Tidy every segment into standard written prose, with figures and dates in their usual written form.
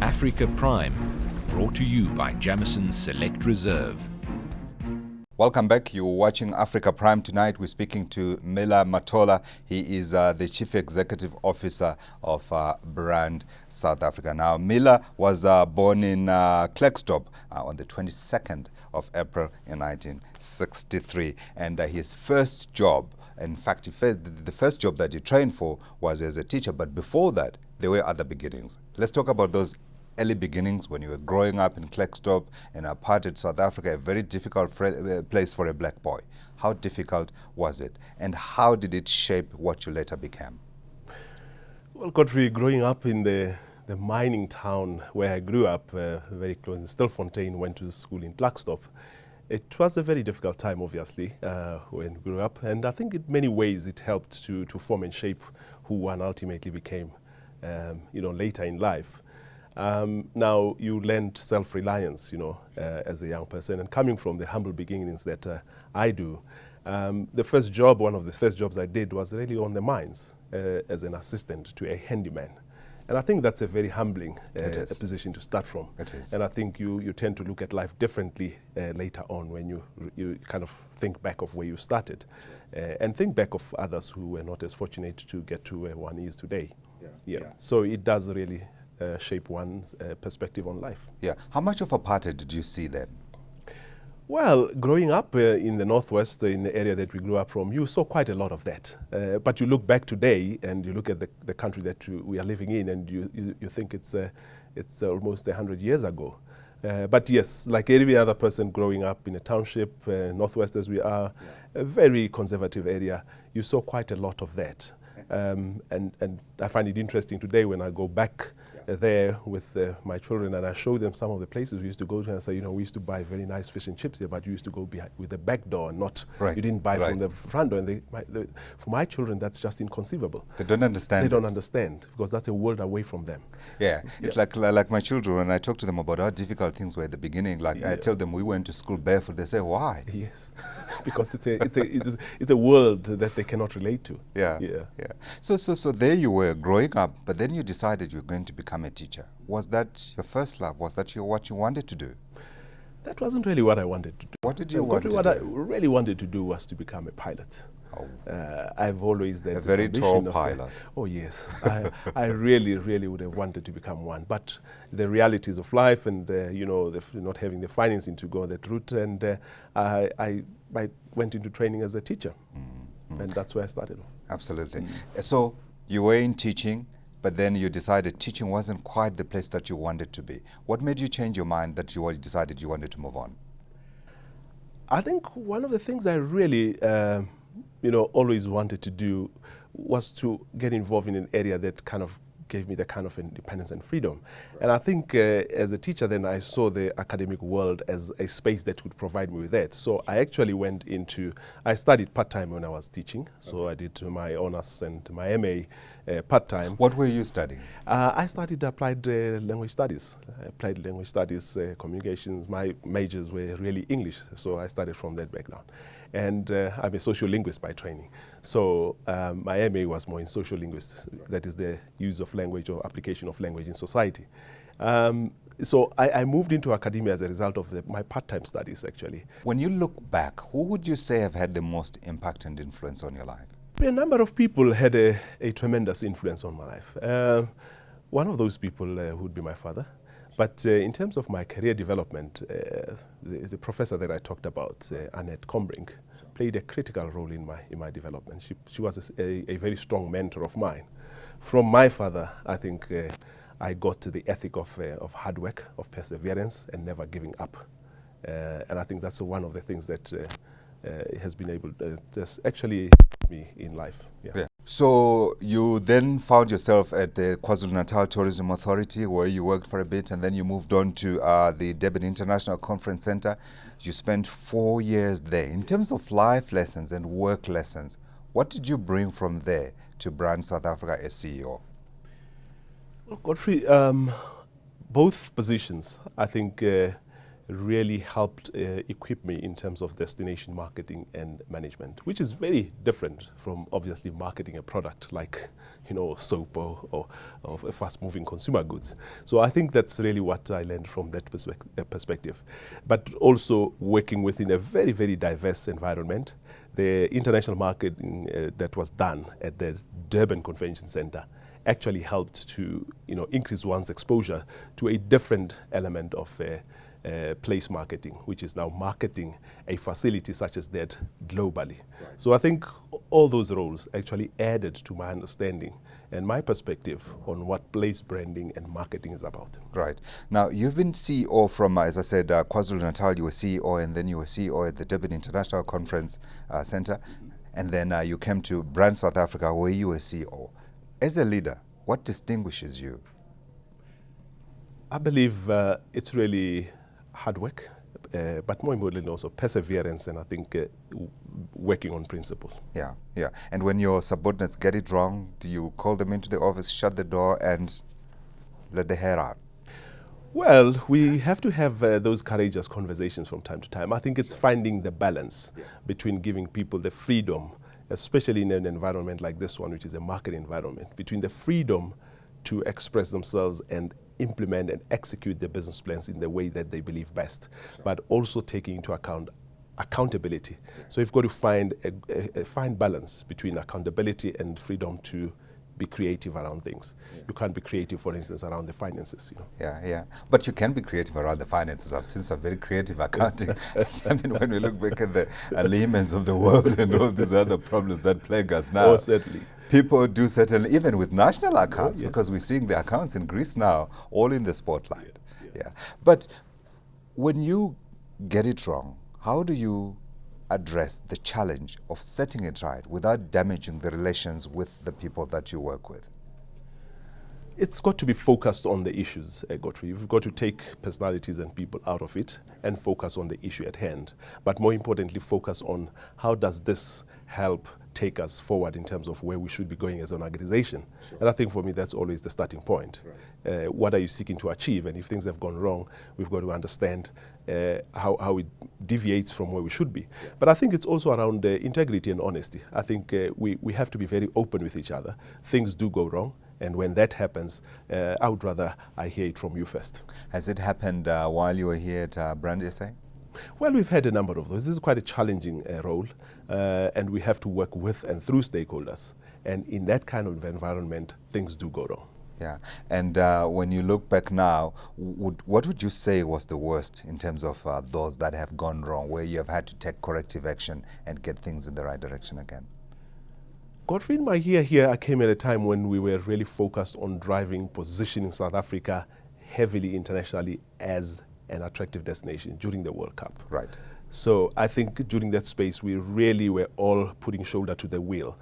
Africa Prime, brought to you by Jameson's Select Reserve. Welcome back. You're watching Africa Prime tonight. We're speaking to Motala. He is the Chief Executive Officer of Brand South Africa. Now, Mila was born in Klerksdorp on the 22nd of April in 1963. And his first job, in fact, the first job that he trained for was as a teacher. But before that, there were other beginnings. Let's talk about those early beginnings when you were growing up in Klerksdorp in apartheid South Africa, a very difficult place for a black boy. How difficult was it, and how did it shape what you later became? Well, Godfrey, growing up in the mining town where I grew up, very close in Stilfontein, went to school in Klerksdorp. It was a very difficult time, obviously, when I grew up, and I think in many ways it helped to form and shape who one ultimately became, later in life. Now, you learned self-reliance, as a young person. And coming from the humble beginnings that I do, one of the first jobs I did was really on the mines as an assistant to a handyman. And I think that's a very humbling position to start from. It is. And I think you tend to look at life differently later on when you kind of think back of where you started and think back of others who were not as fortunate to get to where one is today. Yeah. So it does really shape one's perspective on life. Yeah. How much of apartheid did you see then? Well, growing up in the Northwest, in the area that we grew up from, you saw quite a lot of that. But you look back today and you look at the country that we are living in, and you think it's almost 100 years ago. But yes, like every other person growing up in a township, Northwest as we are, a very conservative area, you saw quite a lot of that. And I find it interesting today when I go back there with my children and I show them some of the places we used to go to, and I say, we used to buy very nice fish and chips here, but you used to go behind with the back door and not, you didn't buy from the front door. And for my children, that's just inconceivable. They don't understand. They don't understand because that's a world away from them. Yeah, it's like my children, when I talk to them about how difficult things were at the beginning, I tell them we went to school barefoot, they say, why? Yes, because it's a world that they cannot relate to. Yeah. So there you were growing up, but then you decided you were going to become a teacher. Was that your first love? Was that what you wanted to do? That wasn't really what I wanted to do. What did you want to do? What I really wanted to do was to become a pilot. I've always had a very tall pilot. Oh yes, I really would have wanted to become one. But the realities of life and not having the financing to go that route, and I went into training as a teacher, and that's where I started. Absolutely. So you were in teaching, but then you decided teaching wasn't quite the place that you wanted to be. What made you change your mind that you decided you wanted to move on? I think one of the things I really always wanted to do was to get involved in an area that kind of gave me the kind of independence and freedom. And I think as a teacher then I saw the academic world as a space that would provide me with that. So I actually I studied part-time when I was teaching. So I did my honors and my MA part-time. What were you studying? I studied applied language studies. Communications. My majors were really English. So I started from that background. And I'm a social linguist by training. So my MA was more in social linguistics, that is the use of language or application of language in society. So I moved into academia as a result of my part-time studies, actually. When you look back, who would you say have had the most impact and influence on your life? A number of people had a tremendous influence on my life. One of those people would be my father. But in terms of my career development, the professor that I talked about, Annette Combrink, played a critical role in my development. She was a very strong mentor of mine. From my father, I think I got the ethic of hard work, of perseverance, and never giving up. And I think that's one of the things that has been able to just actually help me in life. Yeah. So you then found yourself at the KwaZulu-Natal Tourism Authority, where you worked for a bit, and then you moved on to the Durban International Conference Center. You spent 4 years there. In terms of life lessons and work lessons, what did you bring from there to Brand South Africa as CEO? Well, Godfrey, both positions, I think, really helped equip me in terms of destination marketing and management, which is very different from obviously marketing a product like, soap or fast-moving consumer goods. So I think that's really what I learned from that perspective. But also working within a very, very diverse environment. The international marketing that was done at the Durban Convention Center actually helped to increase one's exposure to a different element of place marketing, which is now marketing a facility such as that globally. Right. So I think all those roles actually added to my understanding and my perspective on what place branding and marketing is about. Right. Now, you've been CEO from, as I said, KwaZulu-Natal. You were CEO, and then you were CEO at the Durban International Conference Center. And then you came to Brand South Africa, where you were CEO. As a leader, what distinguishes you? I believe it's really hard work, but more importantly also perseverance, and I think working on principle. Yeah, yeah. And when your subordinates get it wrong, do you call them into the office, shut the door, and let the hair out? Well, we have to have those courageous conversations from time to time. I think it's finding the balance between giving people the freedom, especially in an environment like this one, which is a market environment, between the freedom to express themselves and implement and execute their business plans in the way that they believe best, but also taking into account accountability. So you've got to find a fine balance between accountability and freedom to be creative around things. You can't be creative, for instance, around the finances. Yeah, yeah. But you can be creative around the finances. I've seen some very creative accounting. I mean, when we look back at the Lehmans of the world and all these other problems that plague us now. Oh, certainly. People do certainly, even with national accounts, because we're seeing the accounts in Greece now, all in the spotlight. Yeah. But when you get it wrong, how do you address the challenge of setting it right without damaging the relations with the people that you work with? It's got to be focused on the issues, Godfrey. You've got to take personalities and people out of it and focus on the issue at hand. But more importantly, focus on how does this help take us forward in terms of where we should be going as an organization. Sure. And I think for me, that's always the starting point. Right. What are you seeking to achieve? And if things have gone wrong, we've got to understand how it deviates from where we should be. Yeah. But I think it's also around integrity and honesty. I think we have to be very open with each other. Things do go wrong. And when that happens, I would rather I hear it from you first. Has it happened while you were here at Brand SA? Well, we've had a number of those. This is quite a challenging role, and we have to work with and through stakeholders. And in that kind of environment, things do go wrong. Yeah. And when you look back now, what would you say was the worst in terms of those that have gone wrong, where you have had to take corrective action and get things in the right direction again? Godfrey, in my year here, I came at a time when we were really focused on positioning South Africa heavily internationally as an attractive destination during the World Cup. Right. So I think during that space, we really were all putting shoulder to the wheel.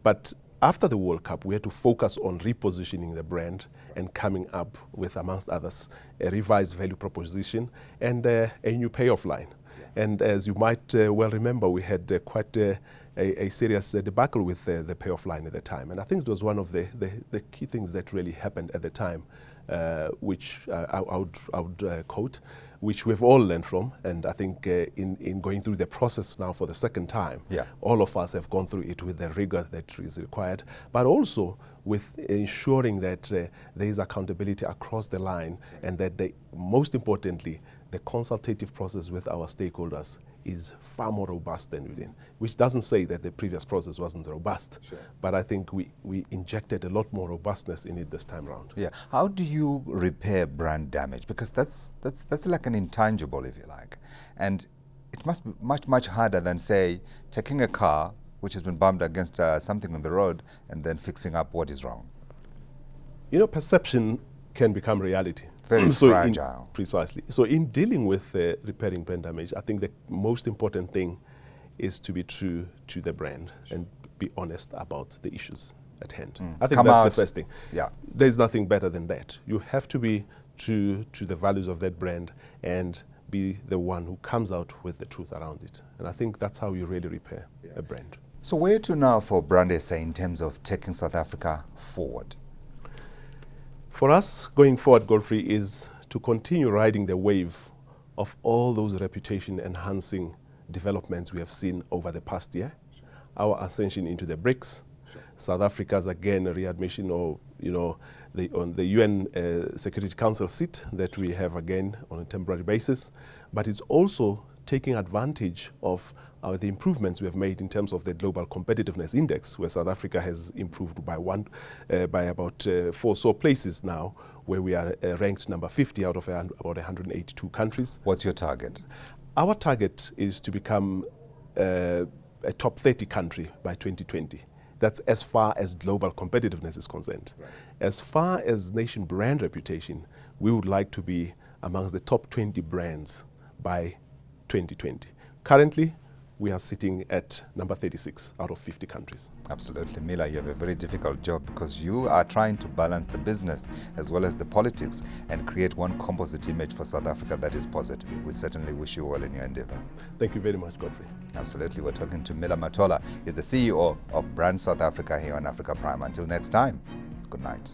But after the World Cup, we had to focus on repositioning the brand and coming up with, amongst others, a revised value proposition and a new payoff line. Yeah. And as you might well remember, we had quite a serious debacle with the payoff line at the time. And I think it was one of the key things that really happened at the time, which I would quote, which we've all learned from. And I think in going through the process now for the second time, all of us have gone through it with the rigor that is required, but also with ensuring that there is accountability across the line, and that most importantly, the consultative process with our stakeholders is far more robust than within, which doesn't say that the previous process wasn't robust. Sure. But I think we injected a lot more robustness in it this time around. Yeah. How do you repair brand damage? Because that's like an intangible, if you like. And it must be much harder than, say, taking a car which has been bumped against something on the road and then fixing up what is wrong. Perception can become reality. Very fragile. Precisely. So in dealing with repairing brand damage, I think the most important thing is to be true to the brand and be honest about the issues at hand. I think that's the first thing. Yeah. There's nothing better than that. You have to be true to the values of that brand and be the one who comes out with the truth around it. And I think that's how you really repair a brand. So where to now for Brand SA in terms of taking South Africa forward? For us, going forward, Godfrey, is to continue riding the wave of all those reputation-enhancing developments we have seen over the past year. Our ascension into the BRICS, South Africa's again readmission, or on the UN Security Council seat that we have again on a temporary basis, but it's also taking advantage of the improvements we have made in terms of the Global Competitiveness Index, where South Africa has improved by about 4 places now, where we are ranked number 50 out of about 182 countries. What's your target? Our target is to become a top 30 country by 2020. That's as far as global competitiveness is concerned. Right. As far as nation brand reputation, we would like to be amongst the top 20 brands by 2020. Currently, we are sitting at number 36 out of 50 countries. Absolutely. Mila, you have a very difficult job because you are trying to balance the business as well as the politics and create one composite image for South Africa that is positive. We certainly wish you well in your endeavor. Thank you very much, Godfrey. Absolutely. We're talking to Mila Matola. He's the CEO of Brand South Africa here on Africa Prime. Until next time, good night.